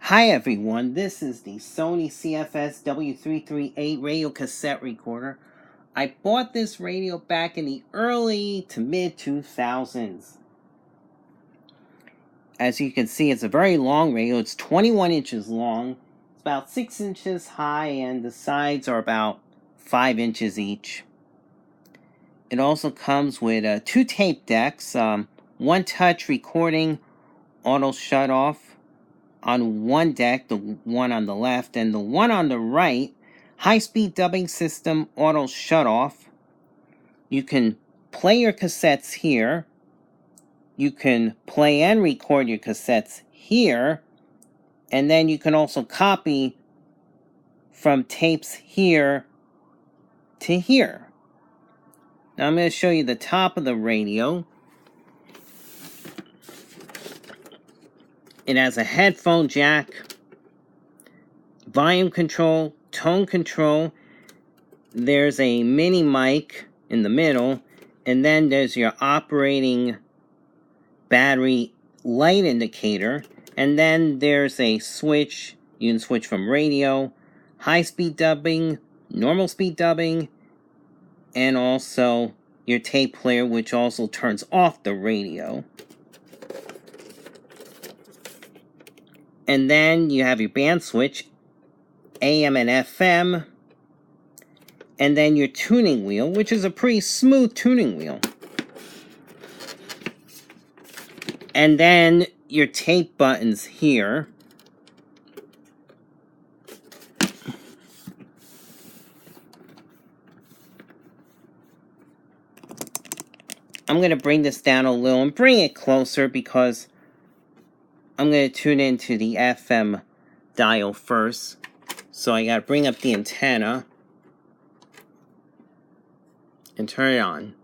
Hi everyone, this is the Sony CFS-W338 radio cassette recorder. I bought this radio back in the early to mid 2000s. As you can see, it's a very long radio. It's 21 inches long. It's about 6 inches high, and the sides are about 5 inches each. It also comes with 2 tape decks, one touch recording auto shut off on one deck, the one on the left, and the one on the right, high-speed dubbing system auto shut-off. You can play your cassettes here. You can play and record your cassettes here. And then you can also copy from tapes here to here. Now I'm going to show you the top of the radio. It has a headphone jack, volume control, tone control. There's a mini mic in the middle, and then there's your operating battery light indicator, and then there's a switch. You can switch from radio, high-speed dubbing, normal speed dubbing, and also your tape player, which also turns off the radio. And then you have your band switch, AM and FM, and then your tuning wheel, which is a pretty smooth tuning wheel. And then your tape buttons here. I'm going to bring this down a little and bring it closer because I'm going to tune into the FM dial first. So I got to bring up the antenna and turn it on.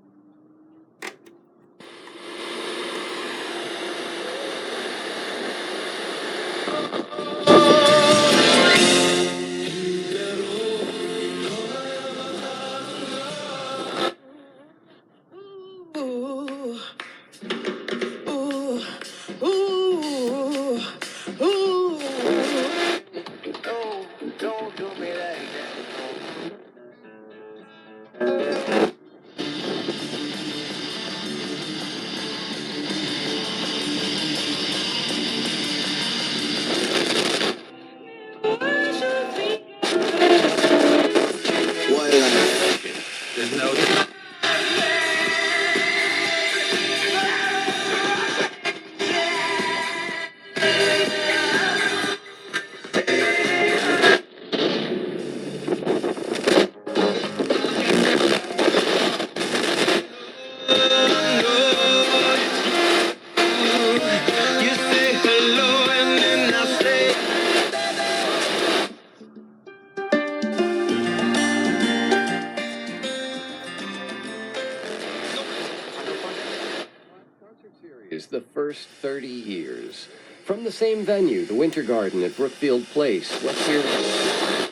The first 30 years. From the same venue, the Winter Garden at Brookfield Place. Let's hear this.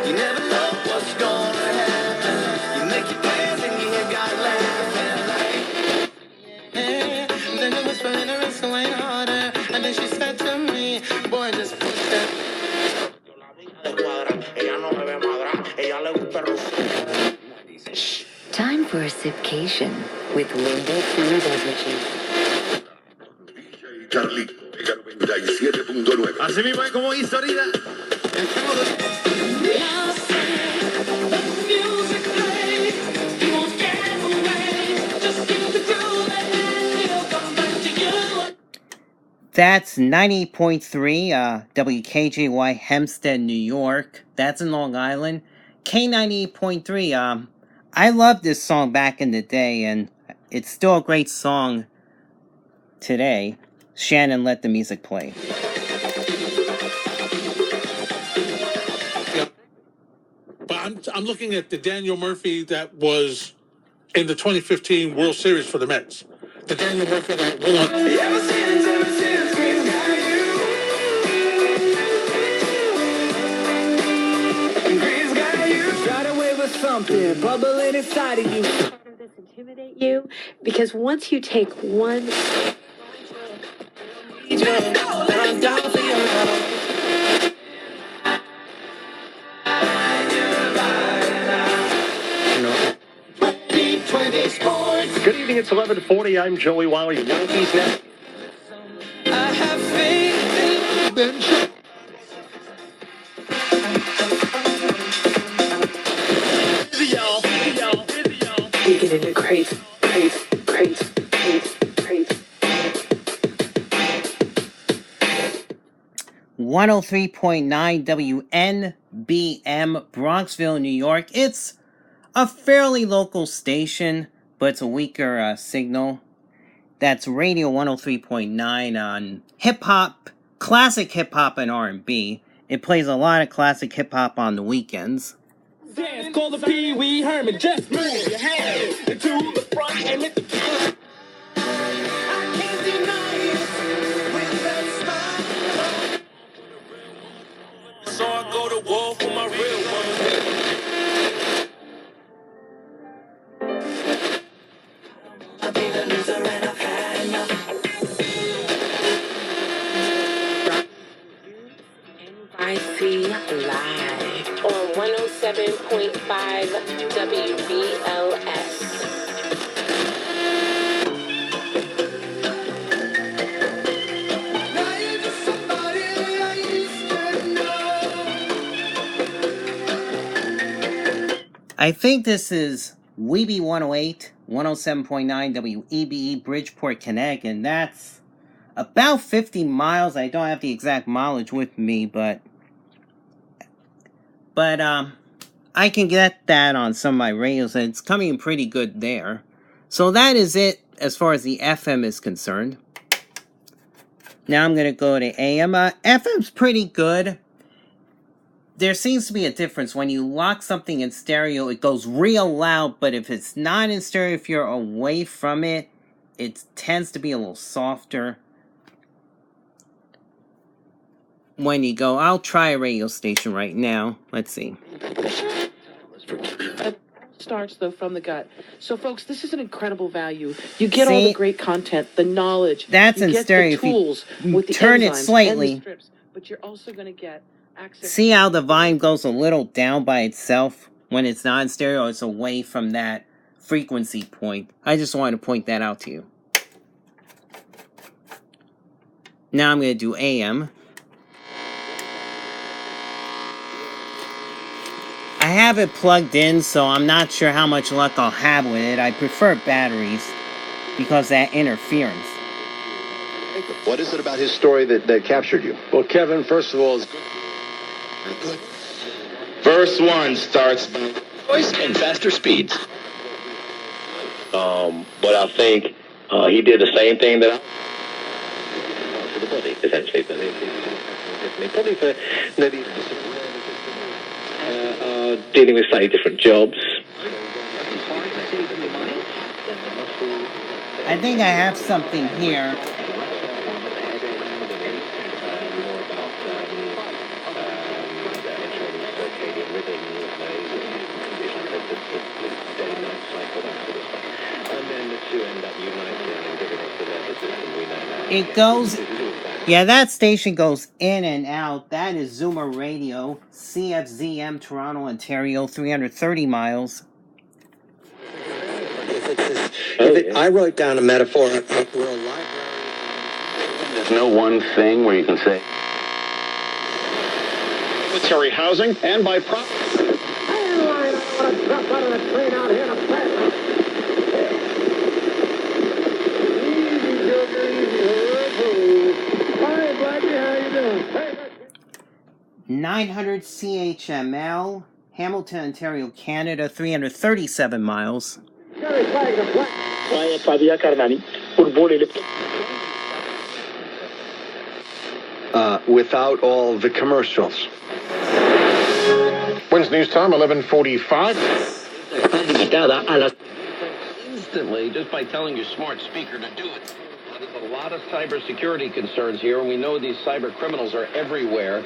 You never know what's gonna happen. You make your plans and you got laughing like then it was funny to wrestle ain't harder. And then she said to me, boy, just put that. Time for a sipcation with Linda Food Beverages. Charlie, 97.9. Así mismo es como hizo ahorita. That's 98.3 WKJY Hempstead, New York. That's in Long Island. K98.3. I loved this song back in the day, and it's still a great song today. Shannon, let the music play. Yeah. But I'm looking at the Daniel Murphy that was in the 2015 World Series for the Mets. The Daniel Murphy that won. Ever since, Green's got you. Green's got you. Got away with something bubbling inside of you. This intimidate you because once you take one. it's 11:40. I'm Joey Wowie. Yankees now. I have faith in Ben. You get into crazy. 103.9 WNBM, Bronxville, New York. It's a fairly local station, but it's a weaker signal. That's Radio 103.9 on hip-hop, classic hip-hop and R&B. It plays a lot of classic hip-hop on the weekends. Dance, call the Pee Wee Herman. Just move your hands into the front and let the I can't deny it with that smile. So I go to war for my real one. I've been a loser and I've had enough. NYC Live on 107.5 WBLS. Now you're just somebody I used to know. I think this is Weeby 108, 107.9 WEBE, Bridgeport, Connecticut, and that's about 50 miles. I don't have the exact mileage with me, but I can get that on some of my radios, and it's coming in pretty good there. So that is it as far as the FM is concerned. Now I'm going to go to AM. FM's pretty good. There seems to be a difference. When you lock something in stereo, it goes real loud, but if it's not in stereo, if you're away from it, it tends to be a little softer. When you go, I'll try a radio station right now. Let's see. Starts though from the gut. So folks, this is an incredible value. You get all the great content, the knowledge. That's in stereo. The tools with the turn it enzymes slightly. and the strips, but you're also going to get access. See how the volume goes a little down by itself when it's not in stereo? It's away from that frequency point. I just wanted to point that out to you. Now I'm going to do AM. I have it plugged in, so I'm not sure how much luck I'll have with it. I prefer batteries because of that interference. What is it about his story that captured you? Well, Kevin, first of all, is good. Verse 1 starts by voice and faster speeds. But I think he did the same thing that I to the body, essentially. Probably for maybe dealing with slightly different jobs. I think I have something here. It goes, yeah, that station goes in and out. That is Zoomer Radio, CFZM, Toronto, Ontario, 330 miles. I wrote down a metaphor. We're a library. There's no one thing where you can say Military housing and by property. Hi, Blackie, how you doing? 900 CHML, Hamilton, Ontario, Canada, 337 miles. Without all the commercials. When's news time? 11:45. Instantly, just by telling your smart speaker to do it. There's a lot of cybersecurity concerns here, and we know these cyber criminals are everywhere.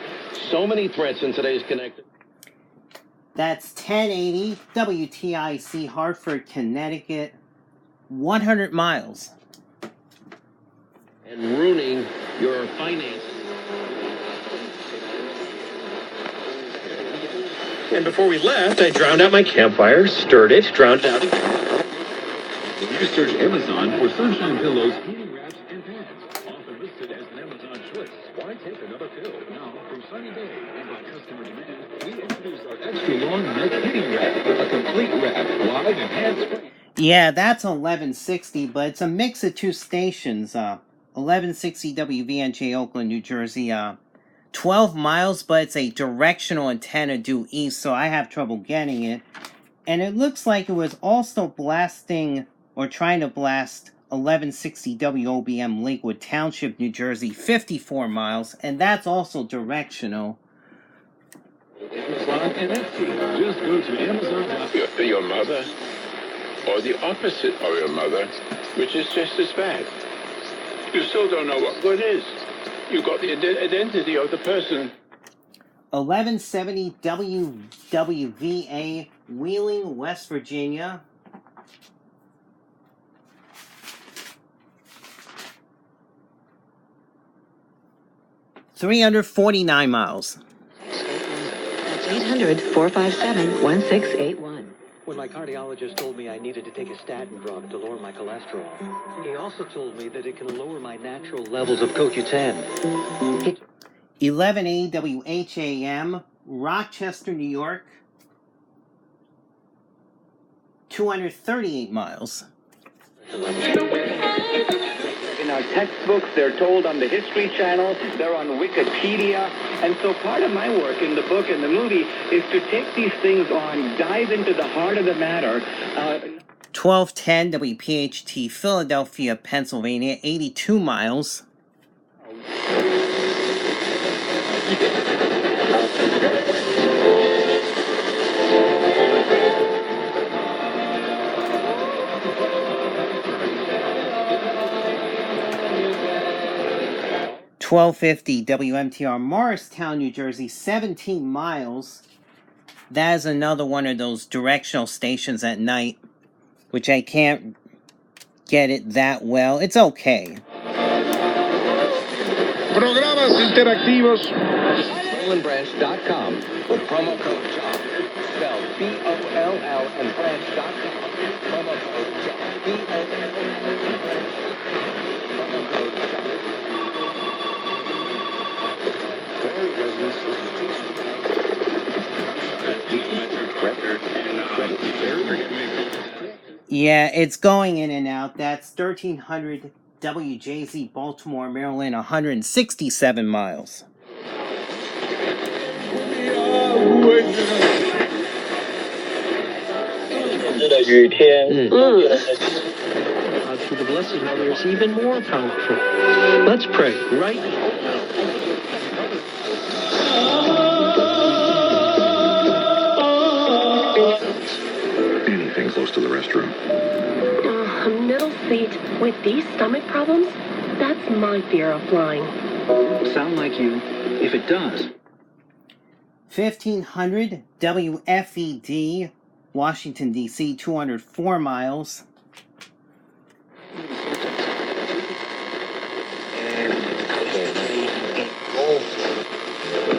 So many threats in today's connected. That's 1080 WTIC, Hartford, Connecticut, 100 miles. And ruining your finances. And before we left, I drowned out my campfire, stirred it, drowned it out. Just search Amazon for sunshine pillows, heating wraps, and pads. Often listed as an Amazon choice. Why take another pill? Now, from Sunny Day and by customer demand, we introduce our extra long neck heating wrap, a complete wrap, wide and hands-free. Yeah, that's 1160, but it's a mix of two stations. 1160 WVNJ, Oakland, New Jersey. 12 miles, but it's a directional antenna due east, so I have trouble getting it. And it looks like it was also blasting, or trying to blast, 1160 WOBM, Lakewood Township, New Jersey, 54 miles, and that's also directional. Amazon and Etsy. Just go to Amazon. Your mother, or the opposite of your mother, which is just as bad. You still don't know what good is. You got the identity of the person. 1170 WWVA, Wheeling, West Virginia. $349 miles. That's 800-457-1681. When my cardiologist told me I needed to take a statin drug to lower my cholesterol, he also told me that it can lower my natural levels of CoQ10. 1180 WHAM, Rochester, New York. 238 miles. In our textbooks, they're told on the History Channel, they're on Wikipedia, and so part of my work in the book and the movie is to take these things on, dive into the heart of the matter. 1210 WPHT, Philadelphia, Pennsylvania, 82 miles. $12.50 WMTR, Morristown, New Jersey, 17 miles. That is another one of those directional stations at night, which I can't get it that well. It's okay. Programas interactivos. PollandBranch.com with promo code JOB. Spelled P-O-L-L and branch.com. Promo code JOB. P-O-L-L. Promo code JOB. Yeah, it's going in and out. That's 1300 WJZ, Baltimore, Maryland, 167 miles. For the Blessed Mother is even more powerful. Let's pray right now. Anything close to the restroom. A middle seat with these stomach problems? That's my fear of flying. Sound like you, if it does. 1500 WFED, Washington, D.C., 204 miles.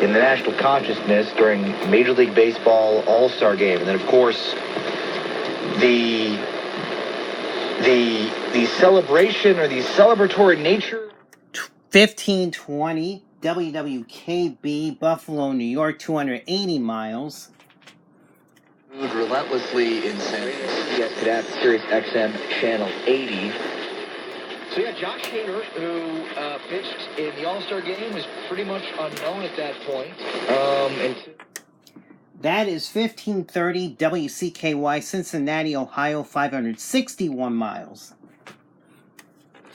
In the national consciousness during Major League Baseball All-Star Game. And then, of course, the celebration or the celebratory nature. 1520 WWKB, Buffalo, New York, 280 miles. Relentlessly insane. Yes, Cassette, Sirius XM, Channel 80. So yeah, Josh Hader, who pitched in the All-Star Game, was pretty much unknown at that point. That is 1530 WCKY, Cincinnati, Ohio, 561 miles.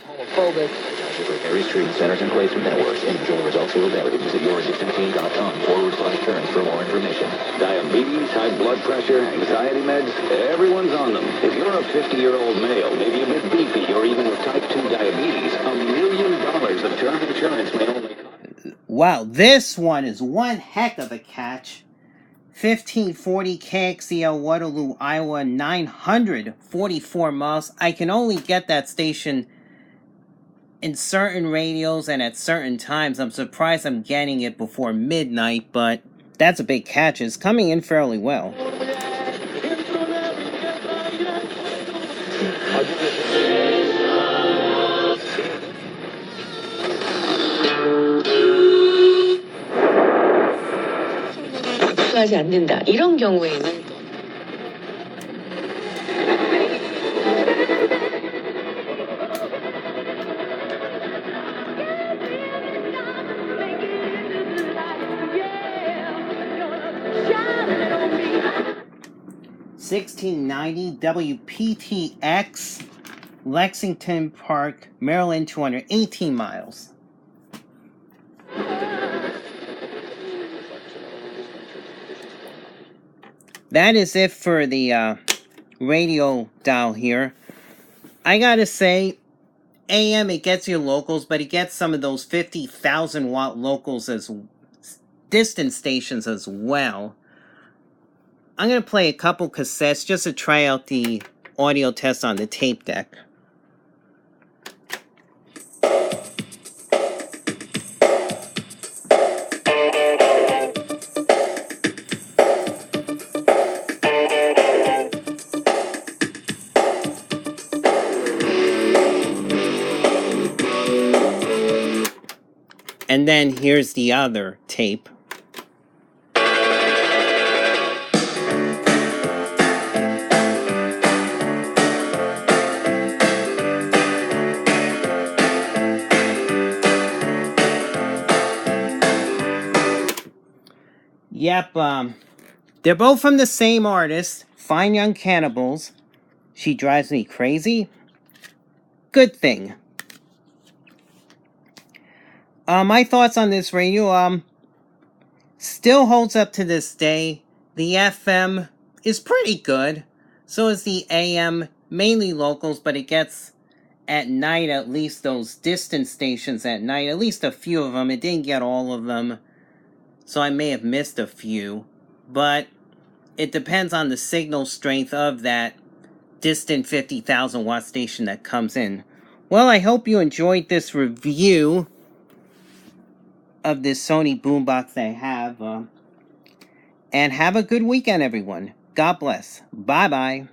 Homophobic. For various treatment centers and placement networks. Individual results will vary. Visit yours15.com/turns for more information. Diabetes, high blood pressure, anxiety meds, everyone's on them. If you're a 50-year-old male, maybe a bit beefy, or even with type 2 diabetes, $1 million of term insurance may only cost. Wow, this one is one heck of a catch. 1540 KXEL, Waterloo, Iowa, 944 miles. I can only get that station in certain radios and at certain times. I'm surprised I'm getting it before midnight, but that's a big catch. It's coming in fairly well. I'll give you 만족하지 않는다. 이런 경우에는 $16.90 WPTX, Lexington Park, Maryland, 218 miles. That is it for the radio dial here. I gotta say, AM, it gets your locals, but it gets some of those 50,000 watt locals as distant stations as well. I'm going to play a couple cassettes just to try out the audio test on the tape deck. And then here's the other tape. Yep, they're both from the same artist, Fine Young Cannibals. She Drives Me Crazy. Good thing. My thoughts on this radio, still holds up to this day. The FM is pretty good. So is the AM, mainly locals, but it gets at night at least those distant stations at night, at least a few of them. It didn't get all of them, so I may have missed a few. But it depends on the signal strength of that distant 50,000 watt station that comes in. Well, I hope you enjoyed this review of this Sony boombox I have. And have a good weekend, everyone. God bless. Bye-bye.